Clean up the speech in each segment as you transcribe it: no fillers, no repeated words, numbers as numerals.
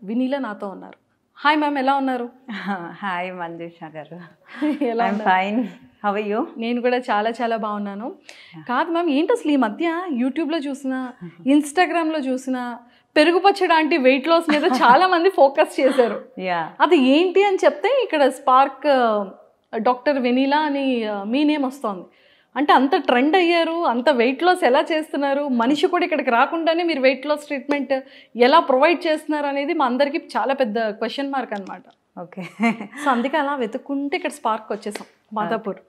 వినీలా నాతో ఉన్నారు. Hi ma'am, ఎలా ఉన్నారు? హాయ్ మంజుష గారు. ఎలా ఫైన్, హౌ ఆర్ యూ? నేను కూడా చాలా చాలా బాగున్నాను. కాదు మ్యామ్, ఏంటి అసలు ఈ మధ్య యూట్యూబ్లో చూసినా, ఇన్స్టాగ్రామ్లో చూసినా పెరుగు పచ్చడి అంటే వెయిట్ లాస్ మీద చాలా మంది ఫోకస్ చేశారు. అది ఏంటి అని చెప్తే ఇక్కడ స్పార్క్ డాక్టర్ వెనీలా అని మీ నేమ్ వస్తుంది. అంటే అంత ట్రెండ్ అయ్యారు, అంత వెయిట్ లాస్ ఎలా చేస్తున్నారు, మనిషి కూడా ఇక్కడికి రాకుండానే మీరు వెయిట్ లాస్ ట్రీట్మెంట్ ఎలా ప్రొవైడ్ చేస్తున్నారు అనేది మా అందరికీ చాలా పెద్ద క్వశ్చన్ మార్క్ అనమాట. ఓకే, సో అందుకే అలా వెతుక్కుంటే ఇక్కడ స్పార్క్ వచ్చేసాం, మాదాపూర్.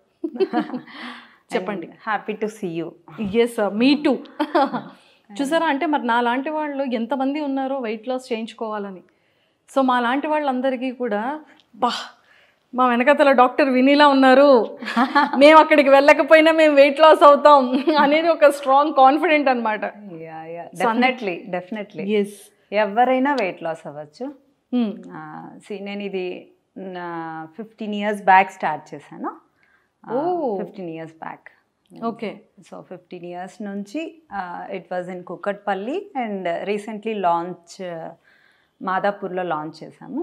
చెప్పండి. Happy to see you. Yes, me too. చూసారా, అంటే మరి నా లాంటి వాళ్ళు ఎంతమంది ఉన్నారో వెయిట్ లాస్ చేయించుకోవాలని. సో మా లాంటి వాళ్ళందరికీ కూడా మా వెనకతల డాక్టర్ వినీలా ఉన్నారు, మేము అక్కడికి వెళ్ళకపోయినా మేము వెయిట్ లాస్ అవుతాం అనేది ఒక స్ట్రాంగ్ కాన్ఫిడెంట్ అనమాట. డెఫినెట్లీ ఎస్, ఎవరైనా వెయిట్ లాస్ అవ్వచ్చు. నేను ఇది 15 years బ్యాక్ స్టార్ట్ చేశాను. 15 years back. Okay. So 15 years నుంచి it was in Kukatpally and recently launch మాదాపూర్లో లాంచ్ చేశాము.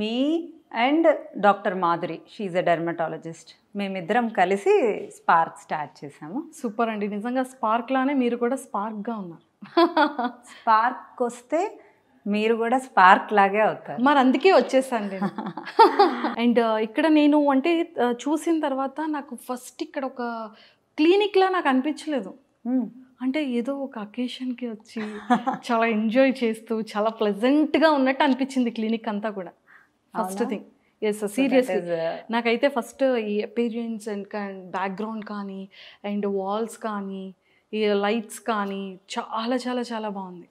Me and doctor Madhuri, she's a dermatologist, మేమిద్దరం కలిసి స్పార్క్ స్టార్ట్ చేసాము. సూపర్ అండి, నిజంగా స్పార్క్ లానే మీరు కూడా స్పార్క్గా ఉన్నారు. స్పార్క్ వస్తే మీరు కూడా స్పార్క్ లాగే అవుతారు. మరి అందుకే వచ్చేసాను నేను. అండ్ ఇక్కడ నేను అంటే చూసిన తర్వాత నాకు ఫస్ట్ ఇక్కడ ఒక క్లినిక్లా నాకు అనిపించలేదు. అంటే ఏదో ఒక అకేషన్కి వచ్చి చాలా ఎంజాయ్ చేస్తూ చాలా ప్లెజెంట్గా ఉన్నట్టు అనిపించింది క్లినిక్ అంతా కూడా. ఫస్ట్ థింగ్, ఎస్ సీరియస్లీ నాకైతే ఫస్ట్ ఈ అపీరియన్స్ అండ్ బ్యాక్గ్రౌండ్ కానీ అండ్ వాల్స్ కానీ ఈ లైట్స్ కానీ చాలా చాలా చాలా బాగుంది.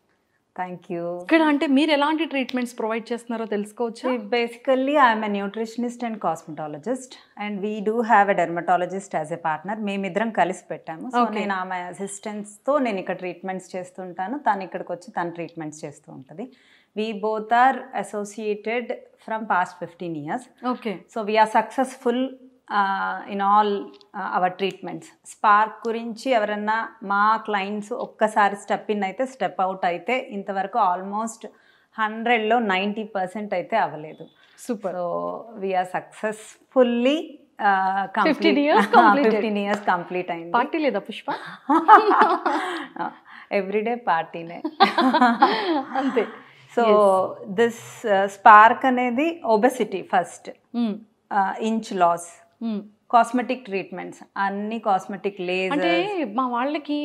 Thank you. ఇక్కడ అంటే మీరు ఎలాంటి ట్రీట్మెంట్స్ ప్రొవైడ్ చేస్తున్నారో తెలుసుకోవచ్చు? Basically I'm a nutritionist and cosmetologist and we do have a dermatologist as a partner. మేమిద్దరం కలిసి పెట్టాము. సో నేను ఆమె అసిస్టెంట్స్తో నేను ఇక్కడ ట్రీట్మెంట్స్ చేస్తుంటాను, తను ఇక్కడికి వచ్చి తను ట్రీట్మెంట్స్ చేస్తూ ఉంటుంది. We both are associated from past 15 years. Okay. So we are successful in all our treatments. Spark గురించి ఎవరన్నా మా క్లయింట్స్ ఒక్కసారి స్టెప్ ఇన్ అయితే స్టెప్ అవుట్ అయితే ఇంతవరకు ఆల్మోస్ట్ 100లో 90% అయితే అవ్వలేదు. Super. So we are successfully 15 years complete అయింది. పార్టీ లేదా పుష్ప? ఎవ్రీడే పార్టీనే. అంతే. సో దిస్ స్పార్క్ అనేది obesity first, inch loss, cosmetic treatments, అన్ని కాస్మెటిక్ లేజర్. అంటే మా వాళ్ళకి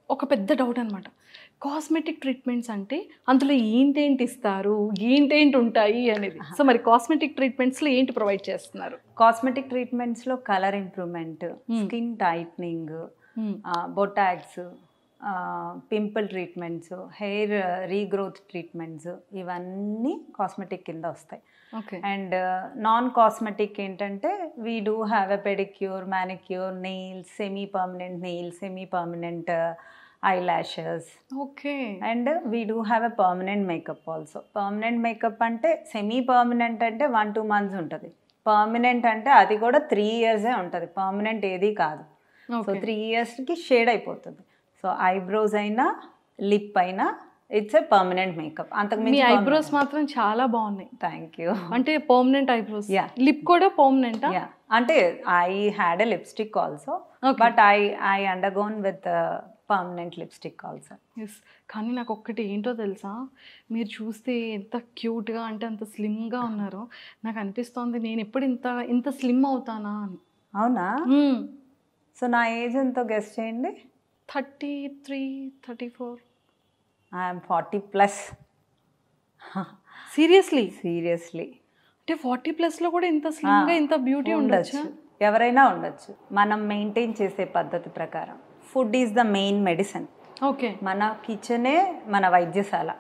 ఒక పెద్ద డౌట్ అనమాట, కాస్మెటిక్ ట్రీట్మెంట్స్ అంటే అందులో ఏంటేంటి ఇస్తారు, ఏంటేంటి ఉంటాయి అనేది. సో మరి కాస్మెటిక్ ట్రీట్మెంట్స్లో ఏంటి ప్రొవైడ్ చేస్తున్నారు? కాస్మెటిక్ ట్రీట్మెంట్స్లో colour improvement, skin tightening, Botox, pimple treatments, hair regrowth treatments, ఇవన్నీ కాస్మెటిక్ కింద వస్తాయి. అండ్ నాన్ కాస్మెటిక్ ఏంటంటే we do have a pedicure, manicure, nails, semi permanent nails, semi permanent eyelashes. Okay. And we do have a permanent makeup also. Permanent makeup అంటే semi permanent అంటే 1-2 months ఉంటుంది, permanent అంటే అది కూడా 3 years ఉంటుంది. Permanent ఏది కాదు. So 3 yearsకి షేడ్ అయిపోతుంది. సో ఐబ్రోస్ అయినా లిప్ అయినా ఇట్స్ ఎ పర్మనెంట్ మేకప్. అంతకుమించి ఐబ్రోస్ మాత్రం చాలా బాగున్నాయి. Thank you. అంటే పర్మనెంట్ ఐబ్రోస్, లిప్ కూడా పర్మనెంట్. అంటే I had a lipstick also, but I undergone with permanent lipstick also. Yes. కానీ నాకు ఒక్కటి ఏంటో తెలుసా, మీరు చూస్తే ఎంత క్యూట్గా అంటే అంత స్లిమ్గా ఉన్నారో నాకు అనిపిస్తోంది నేను ఎప్పుడు ఇంత స్లిమ్ అవుతానా అని. అవునా? సో నా ఏజ్ ఎంతో గెస్ చేయండి. 33, 34. ఐఎమ్ 40+. సీరియస్లీ? అంటే 40+లో కూడా ఇంత స్లిమ్గా ఇంత బ్యూటీ ఉండొచ్చు? ఎవరైనా ఉండొచ్చు, మనం మెయింటైన్ చేసే పద్ధతి ప్రకారం. Food is the main medicine. Okay. మన కిచెనే మన వైద్యశాల.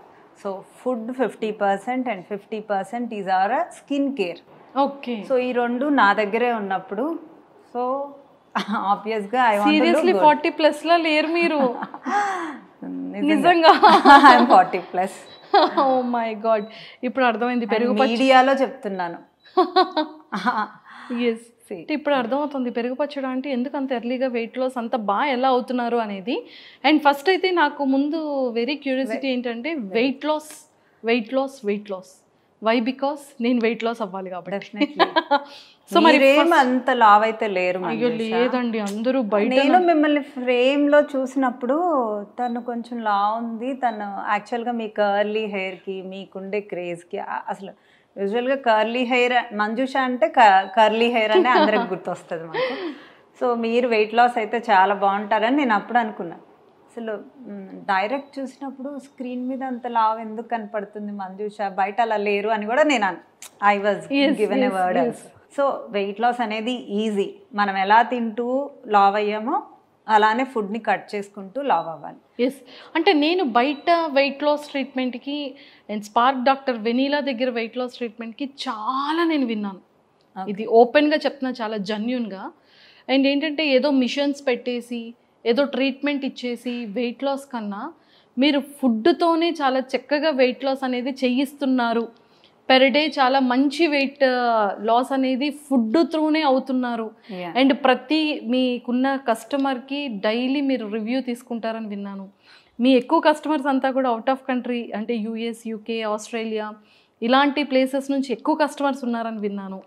So food 50% and 50% is our skin care. Okay. So ఈ రెండు నా దగ్గరే ఉన్నప్పుడు సో ఆబ్వియస్గా సీరియస్లీ 40+లో లేరు మీరు? నిజంగా? ఐఎమ్ 40+. ఓ మై గాడ్, ఇప్పుడు అర్థమైంది. పెరుగు మీడియాలో చెప్తున్నాను. ఎస్, ఇప్పుడు అర్థమవుతుంది పెరుగు పచ్చడి అంటే ఎందుకు అంత ఎర్లీగా వెయిట్ లాస్ అంత బాగా ఎలా అవుతున్నారు అనేది. అండ్ ఫస్ట్ అయితే నాకు ముందు వెరీ క్యూరియాసిటీ ఏంటంటే weight loss weight loss why because నేను వెయిట్ లాస్ అవ్వాలి కాబట్టి. డెఫినెట్లీ. సో మరి అంత లావ్ అయితే లేరు. అయ్యో లేదండి, అందరూ బయట. నేను మిమ్మల్ని ఫ్రేమ్ లో చూసినప్పుడు తను కొంచెం లావ్ ఉంది, తను యాక్చువల్గా మీ కర్లీ హెయిర్ కి మీకుండే క్రేజ్ కి అసలు యూజువల్గా కర్లీ హెయిర్ మంజుష అంటే కర్లీ హెయిర్ అనే అందరికి గుర్తొస్తుంది మాకు. సో మీరు వెయిట్ లాస్ అయితే చాలా బాగుంటారని నేను అప్పుడు అనుకున్నాను. అసలు డైరెక్ట్ చూసినప్పుడు స్క్రీన్ మీద అంత లావ్ ఎందుకు కనపడుతుంది మంజుష, బయట అలా లేరు అని కూడా నేను I was given a word also. So weight loss అనేది ఈజీ. మనం ఎలా తింటూ లావ్ అయ్యామో అలానే ఫుడ్ని కట్ చేసుకుంటూ లావ్ అవ్వాలి. ఎస్, అంటే నేను బయట వెయిట్ లాస్ ట్రీట్మెంట్కి అండ్ స్పార్క్ డాక్టర్ వెనీలా దగ్గర వెయిట్ లాస్ ట్రీట్మెంట్కి చాలా నేను విన్నాను. ఇది ఓపెన్గా చెప్తున్నా, చాలా జెన్యూన్గా. అండ్ ఏంటంటే ఏదో మిషన్స్ పెట్టేసి ఏదో ట్రీట్మెంట్ ఇచ్చేసి వెయిట్ లాస్ కన్నా మీరు ఫుడ్తోనే చాలా చక్కగా వెయిట్ లాస్ అనేది చేయిస్తున్నారు. పెర్ డే చాలా మంచి వెయిట్ లాస్ అనేది ఫుడ్ త్రూనే అవుతున్నారు. అండ్ ప్రతి మీకున్న కస్టమర్కి డైలీ మీరు రివ్యూ తీసుకుంటారని విన్నాను. మీ ఎక్కువ కస్టమర్స్ అంతా కూడా అవుట్ ఆఫ్ కంట్రీ, అంటే యూఎస్, యూకే, ఆస్ట్రేలియా ఇలాంటి ప్లేసెస్ నుంచి ఎక్కువ కస్టమర్స్ ఉన్నారని విన్నాను.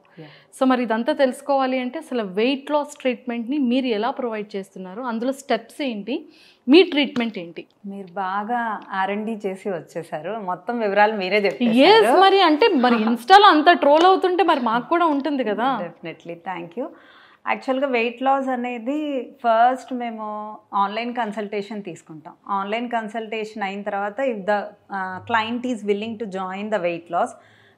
సో మరి ఇదంతా తెలుసుకోవాలి అంటే అసలు వెయిట్ లాస్ ట్రీట్మెంట్ని మీరు ఎలా ప్రొవైడ్ చేస్తున్నారు, అందులో స్టెప్స్ ఏంటి, మీ ట్రీట్మెంట్ ఏంటి? మీరు బాగా R&D చేసి వచ్చేసారు, మొత్తం వివరాలు మీరే చెప్పారు. ఎస్, మరి అంటే మరి ఇన్స్టాలో అంత ట్రోల్ అవుతుంటే మరి మాకు కూడా ఉంటుంది కదా. Definitely, thank you. యాక్చువల్గా వెయిట్ లాస్ అనేది ఫస్ట్ మేము ఆన్లైన్ కన్సల్టేషన్ తీసుకుంటాం. ఆన్లైన్ కన్సల్టేషన్ అయిన తర్వాత if the client is willing to join the weight loss,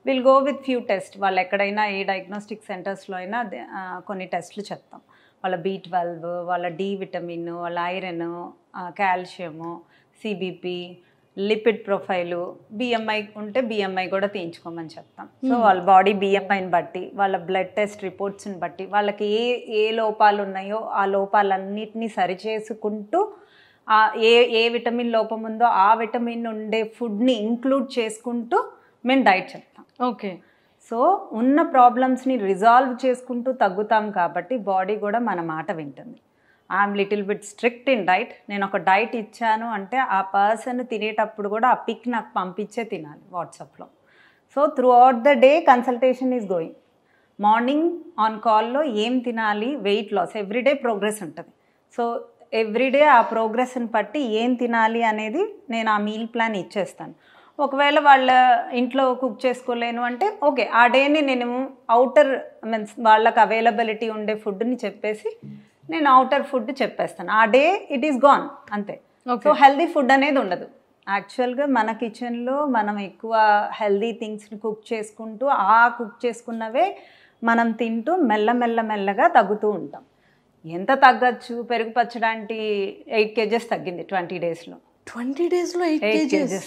will go with few test. వాళ్ళు ఎక్కడైనా ఏ డయాగ్నోస్టిక్ సెంటర్స్లో అయినా కొన్ని టెస్ట్లు చెప్తాం. వాళ్ళ B12, వాళ్ళ D విటమిన్, వాళ్ళ iron, calcium, CBP, lipid profile, BMI ఉంటే BMI కూడా తీయించుకోమని చెప్తాం. సో వాళ్ళ బాడీ BMIని బట్టి, వాళ్ళ బ్లడ్ టెస్ట్ రిపోర్ట్స్ని బట్టి, వాళ్ళకి ఏ లోపాలు ఉన్నాయో ఆ లోపాలన్నిటినీ సరిచేసుకుంటూ ఏ విటమిన్ లోపం ఉందో ఆ విటమిన్ ఉండే ఫుడ్ని ఇంక్లూడ్ చేసుకుంటూ మేము డైట్ చెప్తాం. ఓకే. సో ఉన్న ప్రాబ్లమ్స్ని రిజాల్వ్ చేసుకుంటూ తగ్గుతాం కాబట్టి బాడీ కూడా మన మాట వింటుంది. I'm little bit strict in diet. నేను ఒక డైట్ ఇచ్చాను అంటే ఆ పర్సన్ తినేటప్పుడు కూడా ఆ పిక్ నాకు పంపించే తినాలి వాట్సాప్లో. So through out the day consultation is going. Morning on కాల్లో ఏం తినాలి, వెయిట్ లాస్ ఎవ్రీడే ప్రోగ్రెస్ ఉంటుంది. సో ఎవ్రీడే ఆ ప్రోగ్రెస్ని బట్టి ఏం తినాలి అనేది నేను ఆ మీల్ ప్లాన్ ఇచ్చేస్తాను. ఒకవేళ వాళ్ళ ఇంట్లో కుక్ చేసుకోలేను అంటే ఓకే, ఆ డేని నేను అవుటర్ మీన్స్ వాళ్ళకి అవైలబిలిటీ ఉండే ఫుడ్ని చెప్పేసి నేను అవుటర్ ఫుడ్ చెప్పేస్తాను. ఆ డే ఇట్ ఈస్ గాన్ అంతే. సో హెల్దీ ఫుడ్ అనేది ఉండదు. యాక్చువల్గా మన కిచెన్లో మనం ఎక్కువ హెల్దీ థింగ్స్ని కుక్ చేసుకుంటూ ఆ కుక్ చేసుకున్నవే మనం తింటూ మెల్లగా తగ్గుతూ ఉంటాం. ఎంత తగ్గచ్చు? పెరుగు పచ్చడానికి 8 kgs తగ్గింది 20 daysలో. 20 daysలో 8 kgs?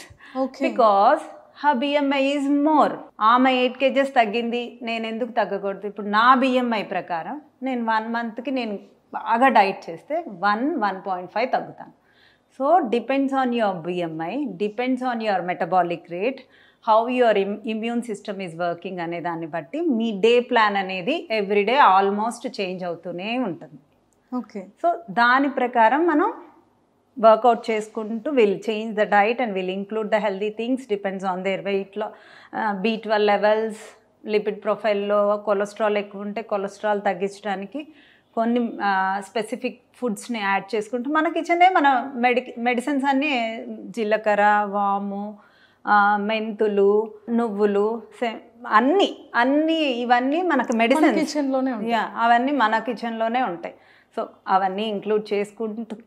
Because her BMI is more. ఆమె 8 kgs తగ్గింది, నేను ఎందుకు తగ్గకూడదు? ఇప్పుడు నా BMI ప్రకారం నేను 1 monthకి నేను బాగా డైట్ చేస్తే 1.5 తగ్గుతాను. So depends on your BMI, depends on your metabolic rate, how your immune system is working అనే దాన్ని బట్టి మీ డే ప్లాన్ అనేది ఎవ్రీడే ఆల్మోస్ట్ చేంజ్ అవుతూనే ఉంటుంది. ఓకే. సో దాని ప్రకారం మనం వర్కౌట్ చేసుకుంటూ will change the diet and will include the healthy things depends on their వెయిట్లో, B12 లెవెల్స్, లిపిడ్ ప్రొఫైల్లో కొలెస్ట్రాల్ ఎక్కువ ఉంటే కొలెస్ట్రాల్ తగ్గించడానికి కొన్ని స్పెసిఫిక్ ఫుడ్స్ని యాడ్ చేసుకుంటూ మన కిచెనే మన మెడిసిన్స్ అన్నీ జీలకర్ర, వాము, మెంతులు, నువ్వులు, అన్నీ ఇవన్నీ మనకు మెడిసిన్ కిచెన్లోనే ఉంటాయి. అవన్నీ మన కిచెన్లోనే ఉంటాయి. సో అవన్నీ ఇంక్లూడ్ చేసుకుంటూ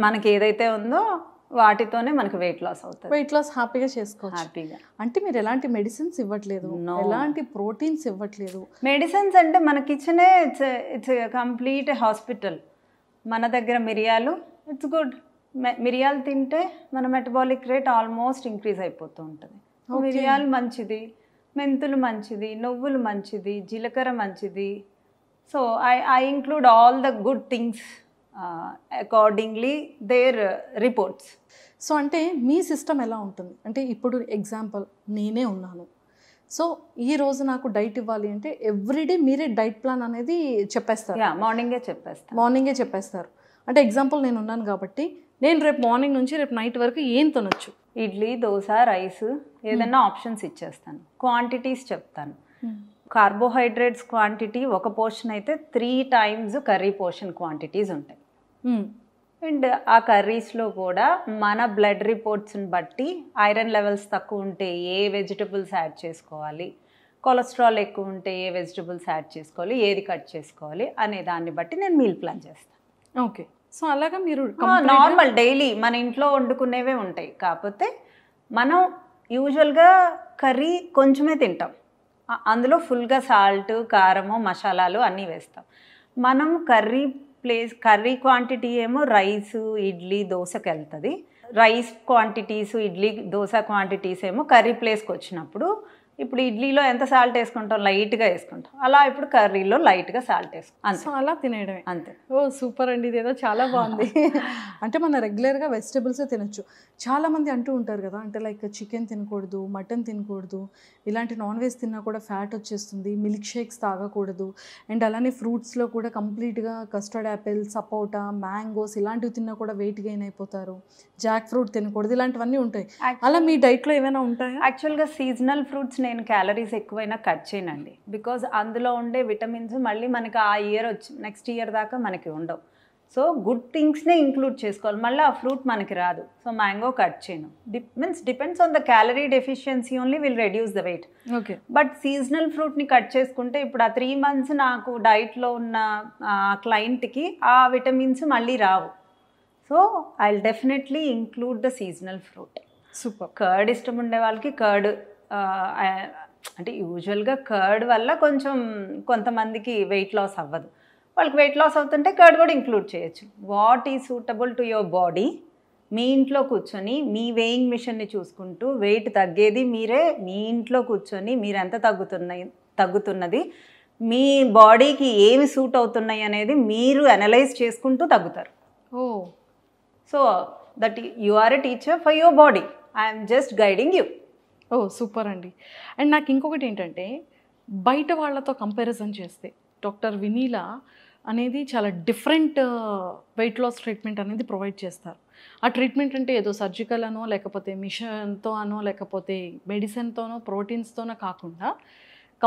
మనకి ఏదైతే ఉందో వాటితోనే మనకి వెయిట్ లాస్ అవుతుంది. వెయిట్ లాస్ హ్యాపీగా చేసుకోవచ్చు. హ్యాపీగా అంటే మీరు ఎలాంటి మెడిసిన్స్ ఇవ్వట్లేదు, ఎలాంటి ప్రోటీన్స్ ఇవ్వట్లేదు. మెడిసిన్స్ అంటే మన కిచెనే ఇట్స్ కంప్లీట్ హాస్పిటల్. మన దగ్గర మిరియాలు, ఇట్స్ గుడ్. మిరియాలు తింటే మన మెటబాలిక్ రేట్ ఆల్మోస్ట్ ఇంక్రీజ్ అయిపోతూ ఉంటుంది. మిరియాలు మంచిది, మెంతులు మంచిది, నువ్వులు మంచిది, జీలకర్ర మంచిది. So I include all the good things accordingly their reports. So అంటే మీ సిస్టమ్ ఎలా ఉంటుంది అంటే ఇప్పుడు ఎగ్జాంపుల్ నేనే ఉన్నాను. సో ఈ రోజు నాకు డైట్ ఇవ్వాలి అంటే ఎవ్రీడే మీరే డైట్ ప్లాన్ అనేది చెప్పేస్తారు. మార్నింగే చెప్పేస్తారు. అంటే ఎగ్జాంపుల్ నేను ఉన్నాను కాబట్టి నేను రేపు మార్నింగ్ నుంచి రేపు నైట్ వరకు ఏం తినొచ్చు? ఇడ్లీ, దోశ, రైస్ ఏదైనా ఆప్షన్స్ ఇచ్చేస్తాను. క్వాంటిటీస్ చెప్తాను. కార్బోహైడ్రేట్స్ క్వాంటిటీ ఒక పోర్షన్ అయితే 3 times కర్రీ పోర్షన్ క్వాంటిటీస్ ఉంటాయి. అండ్ ఆ కర్రీస్లో కూడా మన బ్లడ్ రిపోర్ట్స్ని బట్టి ఐరన్ లెవెల్స్ తక్కువ ఉంటే ఏ వెజిటబుల్స్ యాడ్ చేసుకోవాలి, కొలెస్ట్రాల్ ఎక్కువ ఉంటే ఏ వెజిటబుల్స్ యాడ్ చేసుకోవాలి, ఏది కట్ చేసుకోవాలి అనే దాన్ని బట్టి నేను మీల్ ప్లాన్ చేస్తాను. ఓకే. సో అలాగా మీరు నార్మల్ డైలీ మన ఇంట్లో వండుకునేవే ఉంటాయి. కాకపోతే మనం యూజువల్గా కర్రీ కొంచెమే తింటాం, అందులో ఫుల్గా సాల్ట్, కారము, మసాలాలు అన్నీ వేస్తాం. మనం కర్రీ క్వాంటిటీ ఏమో రైస్, ఇడ్లీ, దోశకి వెళ్తుంది. Rice quantities, idli, dosa quantities ఏమో కర్రీ ప్లేస్కి వచ్చినప్పుడు ఇప్పుడు ఇడ్లీలో ఎంత సాల్ట్ వేసుకుంటాం, లైట్గా వేసుకుంటాం. అలా ఇప్పుడు కర్రీలో లైట్గా సాల్ట్ వేసుకుంటాం. సో అలా తినేయడమే అంతే. ఓ సూపర్ అండి, ఇదేదో చాలా బాగుంది. అంటే మన రెగ్యులర్గా వెజిటబుల్సే తినొచ్చు. చాలామంది అంటూ ఉంటారు కదా, అంటే లైక్ చికెన్ తినకూడదు, మటన్ తినకూడదు, ఇలాంటి నాన్ వెజ్ తిన్నా కూడా ఫ్యాట్ వచ్చేస్తుంది, మిల్క్ షేక్స్ తాగకూడదు, అండ్ అలానే ఫ్రూట్స్లో కూడా కంప్లీట్గా కస్టర్డ్ యాపిల్, సపోటా, మ్యాంగోస్ ఇలాంటివి తిన్నా కూడా వెయిట్ గెయిన్ అయిపోతారు, జాక్ ఫ్రూట్ తినకూడదు, ఇలాంటివన్నీ ఉంటాయి. అలా మీ డైట్లో ఏమైనా ఉంటాయా? యాక్చువల్గా సీజనల్ ఫ్రూట్స్ నేను క్యాలరీస్ ఎక్కువైనా కట్ చేయనండి. బికాజ్ అందులో ఉండే విటమిన్స్ మళ్ళీ మనకి ఆ ఇయర్ నెక్స్ట్ ఇయర్ దాకా మనకి ఉండవు. సో గుడ్ థింగ్స్నే ఇంక్లూడ్ చేసుకోవాలి, మళ్ళీ ఆ ఫ్రూట్ మనకి రాదు. సో మ్యాంగో కట్ చేయను. Depends on the calorie deficiency only will reduce the weight. Okay. But seasonal ఫ్రూట్ని కట్ చేసుకుంటే ఇప్పుడు ఆ 3 months నాకు డైట్లో ఉన్న క్లయింట్కి ఆ విటమిన్స్ మళ్ళీ రావు. So I will definitely include the seasonal fruit. Super. Curd ఇష్టం ఉండే వాళ్ళకి కర్డ్, అంటే యూజువల్గా కర్డ్ వల్ల కొంచెం కొంతమందికి వెయిట్ లాస్ అవ్వదు, వాళ్ళకి వెయిట్ లాస్ అవుతుంటే కర్డ్ కూడా ఇంక్లూడ్ చేయొచ్చు. What is suitable to your body, మీ ఇంట్లో కూర్చొని మీ వేయింగ్ మిషన్ని చూసుకుంటూ వెయిట్ తగ్గేది మీరే, మీ ఇంట్లో కూర్చొని మీరు ఎంత తగ్గుతున్నది, మీ బాడీకి ఏమి సూట్ అవుతున్నాయి అనేది మీరు అనలైజ్ చేసుకుంటూ తగ్గుతారు. ఓ so that you are a teacher for your body, I'm just guiding you. ఓ సూపర్ అండి. అండ్ నాకు ఇంకొకటి ఏంటంటే, బయట వాళ్ళతో కంపారిజన్ చేస్తే డాక్టర్ వినీలా అనేది చాలా డిఫరెంట్ వెయిట్ లాస్ ట్రీట్మెంట్ అనేది ప్రొవైడ్ చేస్తారు. ఆ ట్రీట్మెంట్ అంటే ఏదో సర్జికల్ అనో, లేకపోతే మిషన్తో అనో, లేకపోతే మెడిసిన్తోనో, ప్రోటీన్స్తోనో కాకుండా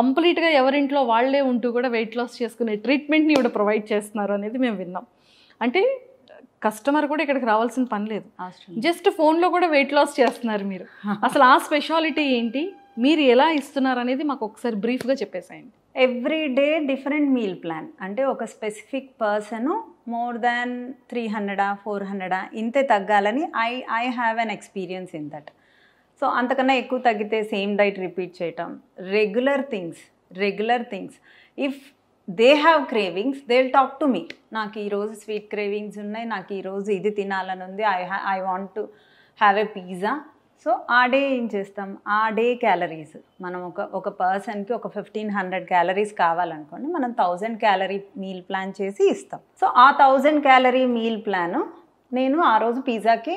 కంప్లీట్గా ఎవరింట్లో వాళ్ళే ఉంటూ కూడా వెయిట్ లాస్ చేసుకునే ట్రీట్మెంట్ని కూడా ప్రొవైడ్ చేస్తున్నారు అనేది మేము విన్నాం. అంటే కస్టమర్ కూడా ఇక్కడికి రావాల్సిన పని లేదు, జస్ట్ ఫోన్లో కూడా వెయిట్ లాస్ చేస్తున్నారు మీరు. అసలు ఆ స్పెషాలిటీ ఏంటి, మీరు ఎలా ఇస్తున్నారు అనేది మాకు ఒకసారి బ్రీఫ్గా చెప్పేసాయండి. Every day different meal plan. అంటే ఒక స్పెసిఫిక్ పర్సన్ మోర్ దాన్ 300 400 ఇంతే తగ్గాలని I have an experience in that. So అంతకన్నా ఎక్కువ తగ్గితే సేమ్ డైట్ రిపీట్ చేయటం, regular things. If they have cravings, they will talk to me. నాకు ఈరోజు స్వీట్ క్రేవింగ్స్ ఉన్నాయి, నాకు ఈరోజు ఇది తినాలని ఉంది, I want to have a pizza. So ఆ డే ఏం చేస్తాం, ఆ డే క్యాలరీస్ మనం ఒక పర్సన్కి ఒక 1500 calories కావాలనుకోండి, మనం 1000 calorie మీల్ ప్లాన్ చేసి ఇస్తాం. సో ఆ 1000 calorie మీల్ ప్లాను నేను ఆ రోజు పిజ్జాకి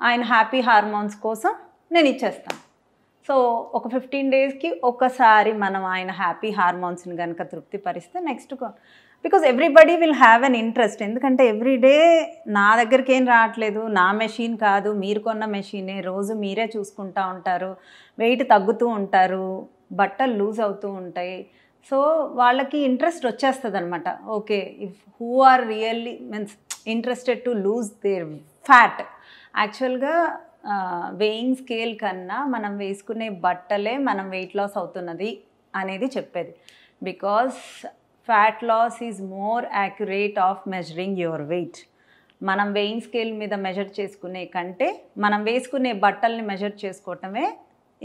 ఆయన హ్యాపీ హార్మోన్స్ కోసం నేను ఇచ్చేస్తాను. సో ఒక 15 daysకి ఒకసారి మనం ఆయన హ్యాపీ హార్మోన్స్ని కనుక తృప్తిపరిస్తే next, because everybody will have an interest. ఎందుకంటే ఎవ్రీడే నా దగ్గరికి ఏం రావట్లేదు, నా మెషిన్ కాదు, మీరు కొన్న మెషినే, రోజు మీరే చూసుకుంటూ ఉంటారు, వెయిట్ తగ్గుతూ ఉంటారు, బట్టలు లూజ్ అవుతూ ఉంటాయి. సో వాళ్ళకి ఇంట్రెస్ట్ వచ్చేస్తుంది అనమాట. Okay, if who are really means interested to lose their fat. యాక్చువల్గా వెయింగ్ స్కేల్ కన్నా మనం వేసుకునే బట్టలే మనం వెయిట్ లాస్ అవుతున్నది అనేది చెప్పేది. Because fat loss is more accurate of measuring your weight. మనం వెయింగ్ స్కేల్ మీద మెజర్ చేసుకునే కంటే మనం వేసుకునే బట్టల్ని మెజర్ చేసుకోవటమే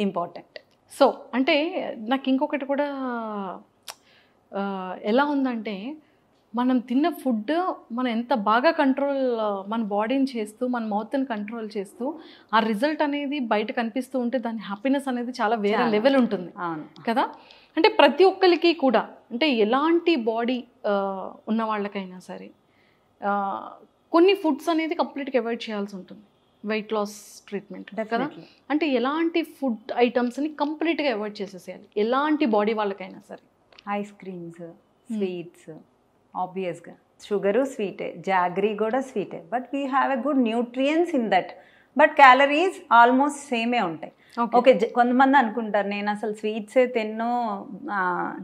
ఇంపార్టెంట్. సో అంటే నాకు ఇంకొకటి కూడా ఎలా ఉందంటే, మనం తిన్న ఫుడ్ మనం ఎంత బాగా కంట్రోల్, మన బాడీని చేస్తూ, మన మౌత్ని కంట్రోల్ చేస్తూ, ఆ రిజల్ట్ అనేది బయట కనిపిస్తూ ఉంటే దాని హ్యాపీనెస్ అనేది చాలా వేరే లెవెల్ ఉంటుంది కదా. అంటే ప్రతి ఒక్కరికి కూడా, అంటే ఎలాంటి బాడీ ఉన్న వాళ్ళకైనా సరే కొన్ని ఫుడ్స్ అనేది కంప్లీట్గా అవాయిడ్ చేయాల్సి ఉంటుంది వెయిట్ లాస్ ట్రీట్మెంట్ కదా. అంటే ఎలాంటి ఫుడ్ ఐటమ్స్ని కంప్లీట్గా అవాయిడ్ చేసేసేయాలి ఎలాంటి బాడీ వాళ్ళకైనా సరే? ఐస్ క్రీమ్స్, స్వీట్స్ ఆబ్వియస్గా, షుగరు స్వీటే, జాగ్రీ కూడా స్వీటే, but we have a good nutrients in that. But calories almost సేమే ఉంటాయి. ఓకే, కొంతమంది అనుకుంటారు నేను అసలు స్వీట్సే తిన్నో,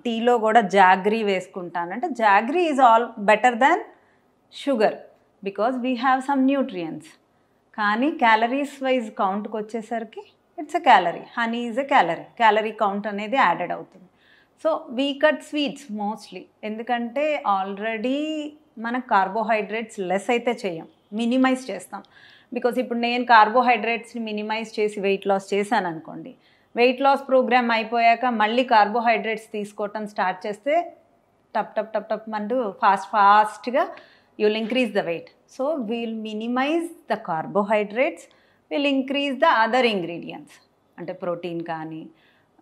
టీలో కూడా జాగ్రీ వేసుకుంటాను అంటే jaggery is all better than sugar because we have some nutrients. కానీ క్యాలరీస్ వైజ్ కౌంట్కి వచ్చేసరికి it's a calorie, honey is a calorie, calorie count అనేది యాడెడ్ అవుతుంది. So we cut sweets mostly, ఎందుకంటే ఆల్రెడీ మనకు కార్బోహైడ్రేట్స్ లెస్ అయితే చేయం, minimise చేస్తాం. Because ఇప్పుడు నేను కార్బోహైడ్రేట్స్ని మినిమైజ్ చేసి వెయిట్ లాస్ చేశాను అనుకోండి, వెయిట్ లాస్ ప్రోగ్రామ్ అయిపోయాక మళ్ళీ కార్బోహైడ్రేట్స్ తీసుకోవటం స్టార్ట్ చేస్తే టప్ టప్ టప్ టప్ అంటూ ఫాస్ట్గా you will increase the weight. So we'll minimize the carbohydrates, will increase the other ingredients, అంటే ప్రోటీన్ కానీ,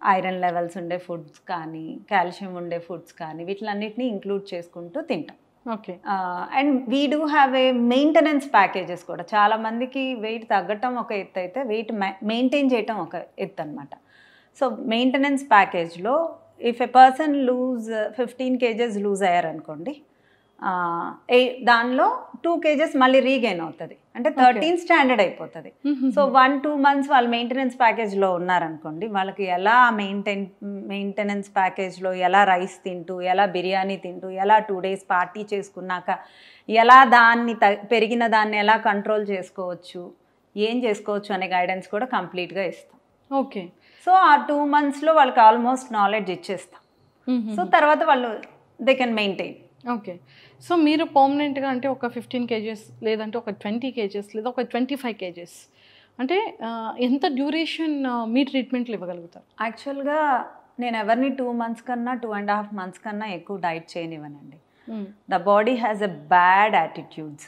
ఐరన్ లెవెల్స్ ఉండే ఫుడ్స్ కానీ, కాల్షియం ఉండే ఫుడ్స్ కానీ, వీటిలన్నిటిని ఇంక్లూడ్ చేసుకుంటూ తింటాం. Okay. And we do have a maintenance packages కూడా. చాలామందికి వెయిట్ తగ్గటం ఒక ఎత్తు అయితే వెయిట్ మెయింటైన్ చేయటం ఒక ఎత్తు అనమాట. సో మెయింటెనెన్స్ ప్యాకేజ్లో if a person lose 15 kgs lose అయ్యారనుకోండి, దానిలో 2 kgs మళ్ళీ రీగెయిన్ అవుతుంది, అంటే 13 స్టాండర్డ్ అయిపోతుంది. సో 1-2 months వాళ్ళు మెయింటెనెన్స్ ప్యాకేజ్లో ఉన్నారనుకోండి, వాళ్ళకి ఎలా మెయింటెనెన్స్ ప్యాకేజ్లో ఎలా రైస్ తింటూ, ఎలా బిర్యానీ తింటూ, ఎలా 2 days పార్టీ చేసుకున్నాక ఎలా దాన్ని పెరిగిన దాన్ని ఎలా కంట్రోల్ చేసుకోవచ్చు, ఏం చేసుకోవచ్చు అనే గైడెన్స్ కూడా కంప్లీట్గా ఇస్తాం. ఓకే. సో ఆ 2 monthsలో వాళ్ళకి ఆల్మోస్ట్ నాలెడ్జ్ ఇచ్చేస్తాం. సో తర్వాత వాళ్ళు they can maintain. Okay. So మీరు పర్మనెంట్గా అంటే ఒక 15 kgs లేదంటే ఒక 20 kgs లేదా ఒక 25 kgs అంటే ఎంత డ్యూరేషన్ మీ ట్రీట్మెంట్లు ఇవ్వగలుగుతారు? యాక్చువల్గా నేను ఎవరిని 2 months కన్నా 2.5 months కన్నా ఎక్కువ డైట్ చేయనివ్వనండి. The body has a bad attitudes.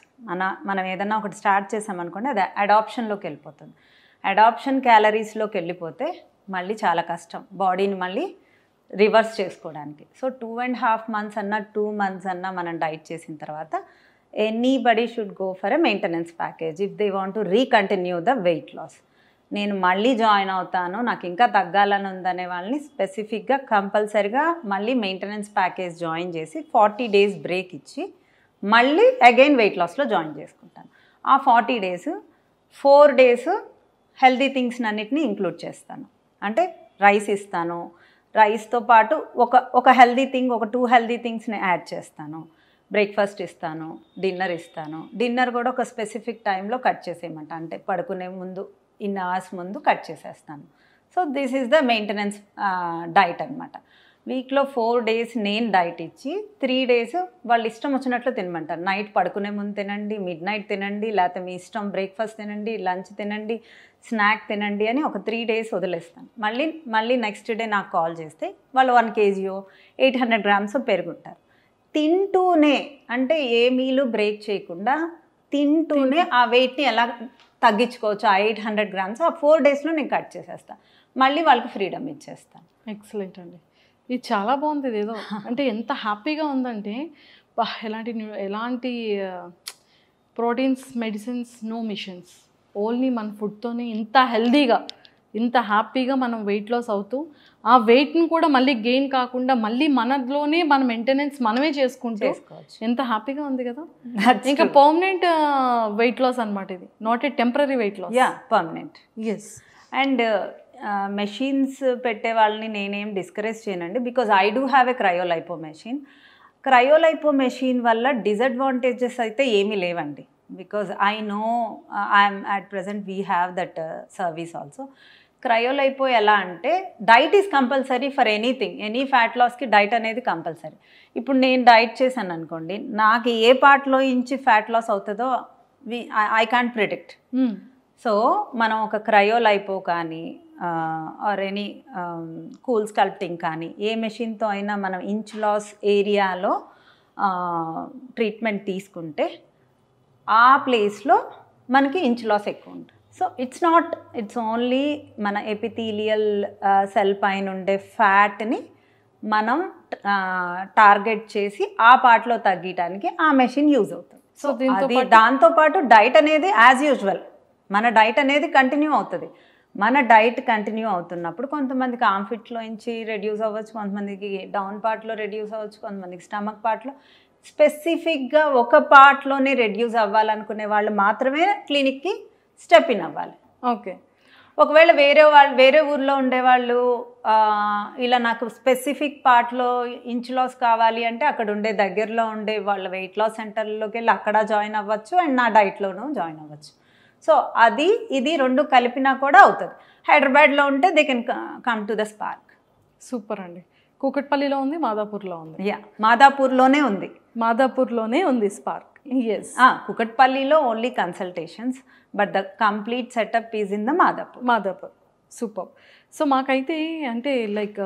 మనం ఏదన్నా ఒకటి స్టార్ట్ చేసామనుకోండి, అది అడాప్షన్లోకి వెళ్ళిపోతుంది. అడాప్షన్ క్యాలరీస్లోకి వెళ్ళిపోతే మళ్ళీ చాలా కష్టం బాడీని మళ్ళీ రివర్స్ చేసుకోవడానికి. సో 2.5 months అన్నా 2 months అన్నా మనం డైట్ చేసిన తర్వాత anybody should go for a maintenance package if they want to recontinue the weight loss. నేను మళ్ళీ జాయిన్ అవుతాను, నాకు ఇంకా తగ్గాలని ఉందనే వాళ్ళని స్పెసిఫిక్గా కంపల్సరిగా మళ్ళీ మెయింటెనెన్స్ ప్యాకేజ్ జాయిన్ చేసి 40 days బ్రేక్ ఇచ్చి మళ్ళీ అగైన్ వెయిట్ లాస్లో జాయిన్ చేసుకుంటాను. ఆ 40 days 4 days హెల్తీ థింగ్స్ అన్నిటిని ఇంక్లూడ్ చేస్తాను. అంటే రైస్ ఇస్తాను, రైస్తో పాటు ఒక హెల్దీ థింగ్, ఒక 2 healthy thingsని యాడ్ చేస్తాను. బ్రేక్ఫాస్ట్ ఇస్తాను, డిన్నర్ ఇస్తాను. డిన్నర్ కూడా ఒక స్పెసిఫిక్ టైంలో కట్ చేసేయమంట, అంటే పడుకునే ముందు ఇన్ అవర్స్ ముందు కట్ చేసేస్తాను. So this is the maintenance diet అనమాట. వీక్లో 4 days నేను డైట్ ఇచ్చి 3 days వాళ్ళు ఇష్టం వచ్చినట్లు తినమంటారు. నైట్ పడుకునే ముందు తినండి, మిడ్ నైట్ తినండి, లేకపోతే మీ ఇష్టం బ్రేక్ఫాస్ట్ తినండి, లంచ్ తినండి, స్నాక్ తినండి అని ఒక 3 days వదిలేస్తాను. మళ్ళీ నెక్స్ట్ డే నాకు కాల్ చేస్తే వాళ్ళు 1 kg 800 grams పెరుగుంటారు. తింటూనే, అంటే ఏ మీలు బ్రేక్ చేయకుండా తింటూనే ఆ వెయిట్ని ఎలా తగ్గించుకోవచ్చు, ఆ 800 grams ఆ 4 daysలో నేను కట్ చేసేస్తాను. మళ్ళీ వాళ్ళకి ఫ్రీడమ్ ఇచ్చేస్తాను. ఎక్సలెంట్ అండి, ఇది చాలా బాగుంది. ఇదేదో అంటే ఎంత హ్యాపీగా ఉందంటే, ఎలాంటి proteins, medicines, no machines, only మన ఫుడ్తోనే ఇంత హెల్దీగా, ఇంత హ్యాపీగా మనం వెయిట్ లాస్ అవుతూ ఆ వెయిట్ని కూడా మళ్ళీ గెయిన్ కాకుండా మళ్ళీ మనలోనే మన మెయింటెనెన్స్ మనమే చేసుకుంటూ ఎంత హ్యాపీగా ఉంది కదా. ఇంకా పర్మనెంట్ వెయిట్ లాస్ అనమాట ఇది, not a temporary weight loss. Yeah, permanent. Yes. And machines పెట్టే వాళ్ళని నేనేం డిస్కరేజ్ చేయనండి, because I do have a cryolipo machine. Cryolipo machine వల్ల డిసడ్వాంటేజెస్ అయితే ఏమీ లేవండి, because I know I'm at present we have that service also. Cryolipo ఎలా అంటే diet is compulsory for anything, any fat లాస్కి డైట్ అనేది compulsory. ఇప్పుడు నేను డైట్ చేశాను అనుకోండి, నాకు ఏ పార్ట్లో నుంచి ఫ్యాట్ లాస్ అవుతుందో ఐ కాంట్ ప్రిడిక్ట్. సో మనం ఒక క్రయోలైపో కానీ ఆర్ ఎనీ కూల్ స్కల్ప్టింగ్ కానీ ఏ మెషిన్తో అయినా మనం ఇంచ్ లాస్ ఏరియాలో ట్రీట్మెంట్ తీసుకుంటే ఆ ప్లేస్లో మనకి ఇంచ్ లాస్ ఎక్కువ ఉంటుంది. సో ఇట్స్ ఓన్లీ మన ఎపిథీలియల్ సెల్ పైన ఉండే ఫ్యాట్ని మనం టార్గెట్ చేసి ఆ పార్ట్లో తగ్గడానికి ఆ మెషిన్ యూజ్ అవుతుంది. సో దాంతోపాటు డైట్ అనేది యాజ్ యూజువల్ మన డైట్ అనేది కంటిన్యూ అవుతుంది. మన డైట్ కంటిన్యూ అవుతున్నప్పుడు కొంతమందికి ఆర్మ్ ఫిట్లో నుంచి రెడ్యూస్ అవ్వచ్చు, కొంతమందికి డౌన్ పార్ట్లో రెడ్యూస్ అవ్వచ్చు, కొంతమందికి స్టమక్ పార్ట్లో. స్పెసిఫిక్గా ఒక పార్ట్లోనే రెడ్యూస్ అవ్వాలనుకునే వాళ్ళు మాత్రమే క్లినిక్కి స్టెప్ ఇన్ అవ్వాలి. ఓకే. ఒకవేళ వేరే ఊర్లో ఉండేవాళ్ళు ఇలా నాకు స్పెసిఫిక్ పార్ట్లో ఇంచ్ లాస్ కావాలి అంటే అక్కడ ఉండే దగ్గరలో ఉండే వాళ్ళ వెయిట్ లాస్ సెంటర్లోకి వెళ్ళి అక్కడ జాయిన్ అవ్వచ్చు అండ్ నా డైట్లోనూ జాయిన్ అవ్వచ్చు. సో అది ఇది రెండు కలిపినా కూడా అవుతుంది. హైదరాబాద్లో ఉంటే they can come to the Spark. Super అండి. కూకట్పల్లిలో ఉంది, మాదాపూర్లో ఉంది. మాదాపూర్లోనే ఉంది. మాదాపూర్లోనే ఉంది స్పార్క్. ఎస్. కూకట్పల్లిలో only consultations, but the complete setup is in the Madapur. Super. So మాకైతే అంటే లైక్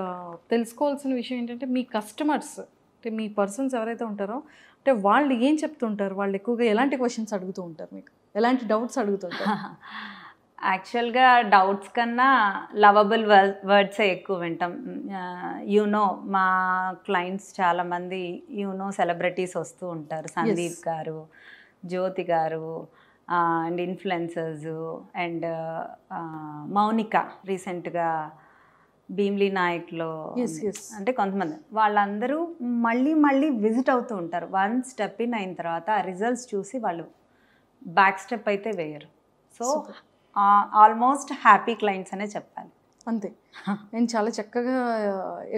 తెలుసుకోవాల్సిన విషయం ఏంటంటే మీ కస్టమర్స్ అంటే మీ పర్సన్స్ ఎవరైతే ఉంటారో అంటే వాళ్ళు ఏం చెప్తుంటారు, వాళ్ళు ఎక్కువగా ఎలాంటి క్వశ్చన్స్ అడుగుతూ ఉంటారు, మీకు ఎలాంటి డౌట్స్ అడుగుతుంటారు? యాక్చువల్గా డౌట్స్ కన్నా లవబుల్ వర్డ్సే ఎక్కువ వింటాం. యూనో మా క్లయింట్స్ చాలామంది సెలబ్రిటీస్ వస్తూ ఉంటారు. సందీప్ గారు, జ్యోతి గారు అండ్ ఇన్ఫ్లుయెన్సర్స్ అండ్ మౌనిక రీసెంట్గా భీమ్లీ నాయక్లో అంటే కొంతమంది వాళ్ళందరూ మళ్ళీ విజిట్ అవుతూ ఉంటారు. వన్ స్టెప్ ఇన్ అయిన తర్వాత ఆ రిజల్ట్స్ చూసి వాళ్ళు బ్యాక్ స్టెప్ అయితే వేయరు. సో ఆల్మోస్ట్ హ్యాపీ క్లయింట్స్ అనే చెప్పాలి. అంతే. నేను చాలా చక్కగా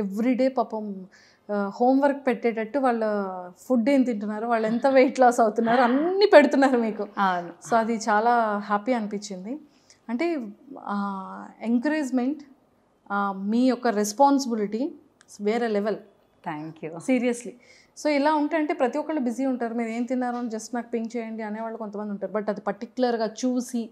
ఎవ్రీడే పాపం హోంవర్క్ పెట్టేటట్టు వాళ్ళ ఫుడ్ ఏం తింటున్నారు, వాళ్ళు ఎంత వెయిట్ లాస్ అవుతున్నారు అన్నీ పెడుతున్నారు మీకు. సో అది చాలా హ్యాపీ అనిపించింది. అంటే ఎంకరేజ్మెంట్, మీ యొక్క రెస్పాన్సిబిలిటీ వేరే level. Thank you. Seriously. So ఇలా ఉంటే అంటే ప్రతి ఒక్కళ్ళు బిజీ ఉంటారు, మీరు ఏం తిన్నారో అని జస్ట్ నాకు పింక్ చేయండి అనేవాళ్ళు కొంతమంది ఉంటారు. బట్ అది పర్టికులర్గా చూసి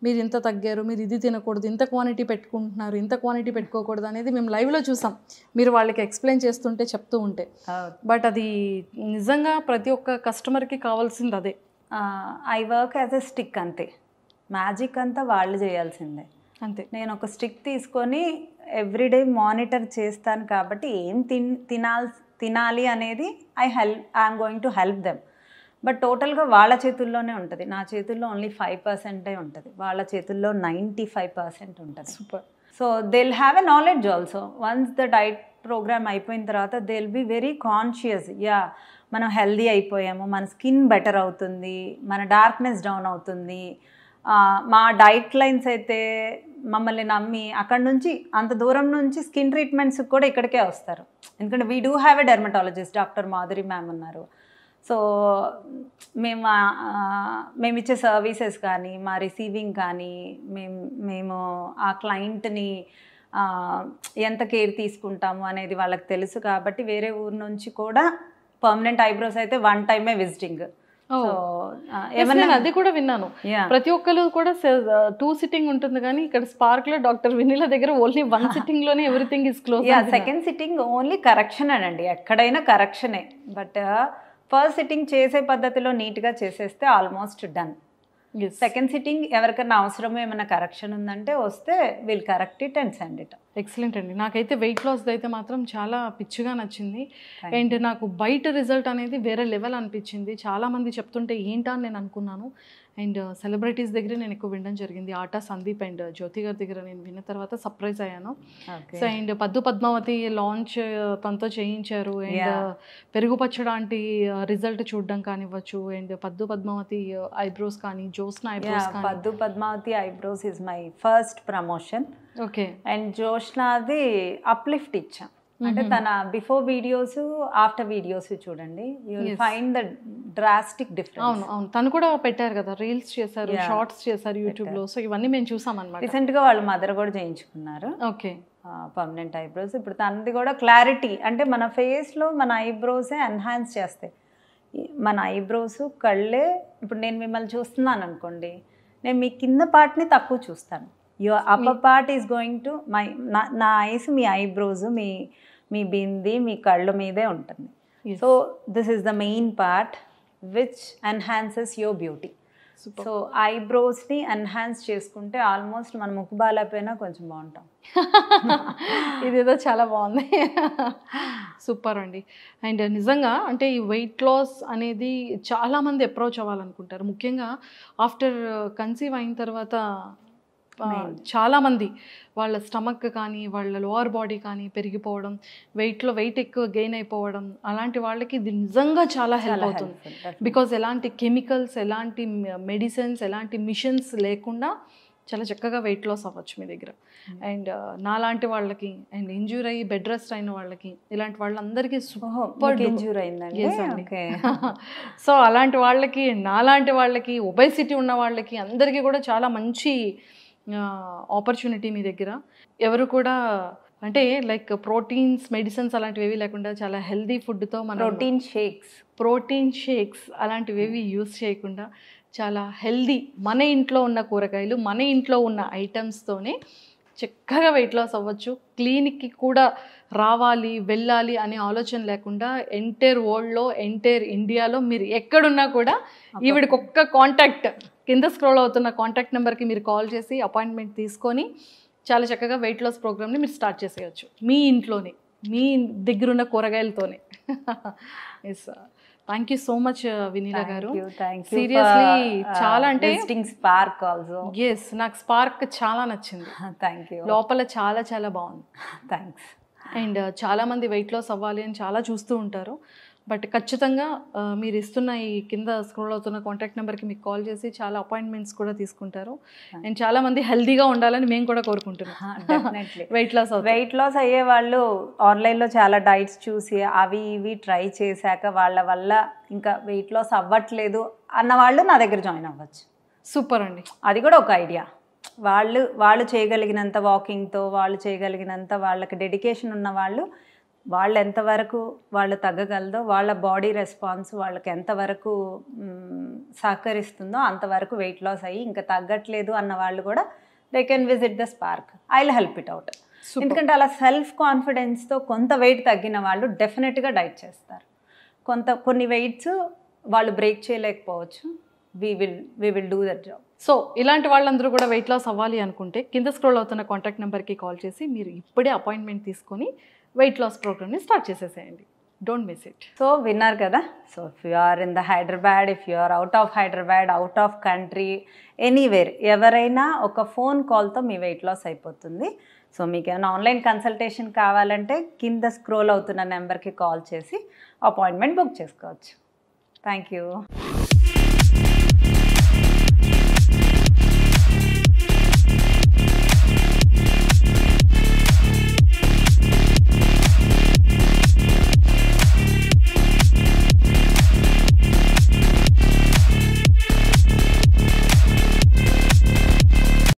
మీరు ఇంత తగ్గారు, మీరు ఇది తినకూడదు, ఇంత క్వాంటిటీ పెట్టుకుంటున్నారు, ఇంత క్వాంటిటీ పెట్టుకోకూడదు అనేది మేము లైవ్లో చూసాం, మీరు వాళ్ళకి ఎక్స్ప్లెయిన్ చేస్తుంటే చెప్తూ ఉంటే. బట్ అది నిజంగా ప్రతి ఒక్క కస్టమర్కి కావాల్సింది అదే. I work as a stick, అంతే. మ్యాజిక్ అంతా వాళ్ళు చేయాల్సిందే. అంతే. నేను ఒక స్టిక్ తీసుకొని ఎవ్రీడే మానిటర్ చేస్తాను కాబట్టి ఏం తినాలి అనేది I'm going to help them. But టోటల్గా వాళ్ళ చేతుల్లోనే ఉంటుంది. నా చేతుల్లో ఓన్లీ 5% ఉంటుంది, వాళ్ళ చేతుల్లో 95% ఉంటుంది. Super. So they will have a knowledge also. Once the diet programme అయిపోయిన తర్వాత they will be very conscious. మనం హెల్దీ అయిపోయాము, మన స్కిన్ బెటర్ అవుతుంది, మన డార్క్నెస్ డౌన్ అవుతుంది. మా డైట్ లైన్స్ అయితే మమ్మల్ని నమ్మి అక్కడ నుంచి అంత దూరం నుంచి స్కిన్ ట్రీట్మెంట్స్కి కూడా ఇక్కడికే వస్తారు. ఎందుకంటే we do have a dermatologist, doctor Madhuri ma'am ఉన్నారు. సో మేము ఇచ్చే సర్వీసెస్ కానీ, మా రిసీవింగ్ కానీ, మేము ఆ క్లయింట్ని ఎంత కేర్ తీసుకుంటాము అనేది వాళ్ళకి తెలుసు కాబట్టి వేరే ఊరు నుంచి కూడా పర్మనెంట్ ఐబ్రోస్ అయితే 1 టైమే విజిటింగ్. అది కూడా విన్నాను. ప్రతి ఒక్కరు కూడా 2 సిట్టింగ్ ఉంటుంది, కానీ ఇక్కడ స్పార్క్ లో డాక్టర్ వినీల దగ్గర ఓన్లీ 1 సిట్టింగ్ లోనే everything is close. Second sitting only correction అండి, ఎక్కడైనా కరెక్షనే. బట్ ఫస్ట్ సిట్టింగ్ చేసే పద్ధతిలో నీట్గా చేసేస్తే ఆల్మోస్ట్ డన్. సెకండ్ సిట్టింగ్ ఎవరికైనా అవసరమో ఏమైనా కరెక్షన్ ఉందంటే వస్తే will correct it and send it. Excellent అండి. నాకైతే వెయిట్ లాస్ అయితే మాత్రం చాలా పిచ్చిగా నచ్చింది. అండ్ నాకు బయట రిజల్ట్ అనేది వేరే లెవెల్ అనిపించింది. చాలామంది చెప్తుంటే ఏంటా అని నేను అనుకున్నాను. అండ్ సెలబ్రిటీస్ దగ్గర నేను ఎక్కువ వినడం జరిగింది. ఆటా సందీప్ అండ్ జ్యోతి గారి దగ్గర నేను విన్న తర్వాత సర్ప్రైజ్ అయ్యాను. సో అండ్ పద్దు పద్మావతి లాంచ్ తనతో చేయించారు. అండ్ పెరుగు పచ్చడాంటి రిజల్ట్ చూడడం కానివ్వచ్చు. అండ్ పద్దు పద్మావతి ఐబ్రోస్ కానీ, జోస్నా ఐబ్రోస్ కానీ. Paddu Padmavathi eyebrows is my first promotion. Okay. And జోష్నాది అప్లిఫ్ట్ ఇచ్చాం. అంటే తన బిఫోర్ వీడియోస్, ఆఫ్టర్ వీడియోస్ చూడండి, you will find the drastic difference. అవును అవును, తను కూడా పెట్టారు కదా, రీల్స్ చేశారు, షార్ట్స్ చేశారు యూట్యూబ్ లో. సో ఇవన్నీ మేము చూసాం అన్నమాట. రీసెంట్ గా వాళ్ళ మదర్ కూడా చేయించుకున్నారు. ఓకే. Permanent eyebrows. ఇప్పుడు తనది కూడా క్లారిటీ, అంటే మన ఫేస్ లో మన ఐబ్రోసే ఎన్హాన్స్ చేస్తాయి. మన ఐబ్రోస్ కళ్ళే. ఇప్పుడు నేను మిమ్మల్ని చూస్తున్నాను అనుకోండి, నేను మీ కింద పార్ట్ని తక్కువ చూస్తాను. Your upper part is going to నా ఐస్, మీ ఐబ్రోస్, మీ బింది, మీ కళ్ళు మీదే ఉంటుంది. So this is the main part which enhances your beauty. So ఐబ్రోస్ని ఎన్హాన్స్ చేసుకుంటే ఆల్మోస్ట్ మన ముక్కు బాగాలేకపోయినా కొంచెం బాగుంటాం. ఇదేదో చాలా బాగుంది. సూపర్ అండి. అండ్ నిజంగా అంటే ఈ వెయిట్ లాస్ అనేది చాలామంది అప్రోచ్ అవ్వాలనుకుంటారు. ముఖ్యంగా ఆఫ్టర్ కన్సీవ్ అయిన తర్వాత చాలామంది వాళ్ళ స్టమక్ కానీ వాళ్ళ లోవర్ బాడీ కానీ పెరిగిపోవడం, వెయిట్ ఎక్కువ గెయిన్ అయిపోవడం, అలాంటి వాళ్ళకి ఇది నిజంగా చాలా హెల్ప్ అవుతుంది. బికాజ్ ఎలాంటి కెమికల్స్, ఎలాంటి మెడిసిన్స్, ఎలాంటి మిషన్స్ లేకుండా చాలా చక్కగా వెయిట్ లాస్ అవ్వచ్చు మీ దగ్గర. అండ్ నాలాంటి వాళ్ళకి, అండ్ ఇంజ్యూర్ అయ్యి బెడ్ రెస్ట్ అయిన వాళ్ళకి, ఇలాంటి వాళ్ళందరికీ సూపర్ ఇంజ్యూర్ అయిందండి. సో అలాంటి వాళ్ళకి, నాలాంటి వాళ్ళకి, ఒబేసిటీ ఉన్న వాళ్ళకి అందరికీ కూడా చాలా మంచి ఆపర్చునిటీ మీ దగ్గర. ఎవరు కూడా అంటే లైక్ ప్రోటీన్స్, మెడిసిన్స్ అలాంటివి ఏవి లేకుండా చాలా హెల్దీ ఫుడ్తో మనం ప్రోటీన్ షేక్స్ అలాంటివి యూస్ చేయకుండా చాలా హెల్దీ మన ఇంట్లో ఉన్న కూరగాయలు, మన ఇంట్లో ఉన్న ఐటమ్స్తోనే చక్కగా వెయిట్ లాస్ అవ్వచ్చు. క్లినిక్కి కూడా రావాలి, వెళ్ళాలి అనే ఆలోచన లేకుండా ఎంటైర్ వరల్డ్లో, ఎంటైర్ ఇండియాలో మీరు ఎక్కడున్నా కూడా ఈవిడికి ఒక్క కాంటాక్ట్, కింద స్క్రోల్ అవుతున్న కాంటాక్ట్ నెంబర్కి మీరు కాల్ చేసి అపాయింట్మెంట్ తీసుకొని చాలా చక్కగా వెయిట్ లాస్ ప్రోగ్రామ్ని మీరు స్టార్ట్ చేసేయచ్చు మీ ఇంట్లోనే, మీ దగ్గరున్న కూరగాయలతోనే. Yes, thank you so much Vineela garu. Seriously చాలా అంటే స్పార్క్ ఆల్సో. ఎస్, నాకు స్పార్క్ చాలా నచ్చింది. Thank you. లోపల చాలా చాలా బాగుంది. థ్యాంక్స్. అండ్ చాలామంది వెయిట్ లాస్ అవ్వాలి అని చాలా చూస్తూ ఉంటారు. బట్ ఖచ్చితంగా మీరు ఇస్తున్న ఈ కింద స్క్రోల్ అవుతున్న కాంటాక్ట్ నెంబర్కి మీకు కాల్ చేసి చాలా అపాయింట్మెంట్స్ కూడా తీసుకుంటారు. అండ్ చాలామంది హెల్తీగా ఉండాలని మేము కూడా కోరుకుంటున్నాం. వెయిట్ లాస్ అయ్యే వాళ్ళు ఆన్లైన్లో చాలా డైట్స్ చూసి అవి ఇవి ట్రై చేశాక వాళ్ళ వల్ల ఇంకా వెయిట్ లాస్ అవ్వట్లేదు అన్న వాళ్ళు నా దగ్గర జాయిన్ అవ్వచ్చు. సూపర్ అండి. అది కూడా ఒక ఐడియా. వాళ్ళు చేయగలిగినంత వాకింగ్తో, వాళ్ళు చేయగలిగినంత వాళ్ళకి డెడికేషన్ ఉన్న వాళ్ళు ఎంతవరకు వాళ్ళు తగ్గగలదో, వాళ్ళ బాడీ రెస్పాన్స్ వాళ్ళకి ఎంతవరకు సహకరిస్తుందో అంతవరకు వెయిట్ లాస్ అయ్యి ఇంకా తగ్గట్లేదు అన్న వాళ్ళు కూడా they can visit the spark. I will help it out. ఎందుకంటే అలా సెల్ఫ్ కాన్ఫిడెన్స్తో కొంత వెయిట్ తగ్గిన వాళ్ళు డెఫినెట్గా డైట్ చేస్తారు. కొన్ని వెయిట్స్ వాళ్ళు బ్రేక్ చేయలేకపోవచ్చు. we will do that job. So ఇలాంటి వాళ్ళందరూ కూడా వెయిట్ లాస్ అవ్వాలి అనుకుంటే కింద స్క్రోల్ అవుతున్న కాంటాక్ట్ నెంబర్కి కాల్ చేసి మీరు ఇప్పుడే అపాయింట్మెంట్ తీసుకొని వెయిట్ లాస్ ప్రోగ్రామ్ని స్టార్ట్ చేసేసేయండి. Don't miss it. సో విన్నారు కదా. So if you are in the Hyderabad, if you are out of Hyderabad, out of country, anywhere, ఎవరైనా ఒక ఫోన్ కాల్తో మీ వెయిట్ లాస్ అయిపోతుంది. సో మీకు ఏమైనా ఆన్లైన్ కన్సల్టేషన్ కావాలంటే కింద స్క్రోల్ అవుతున్న నెంబర్కి కాల్ చేసి అపాయింట్మెంట్ బుక్ చేసుకోవచ్చు. Thank you.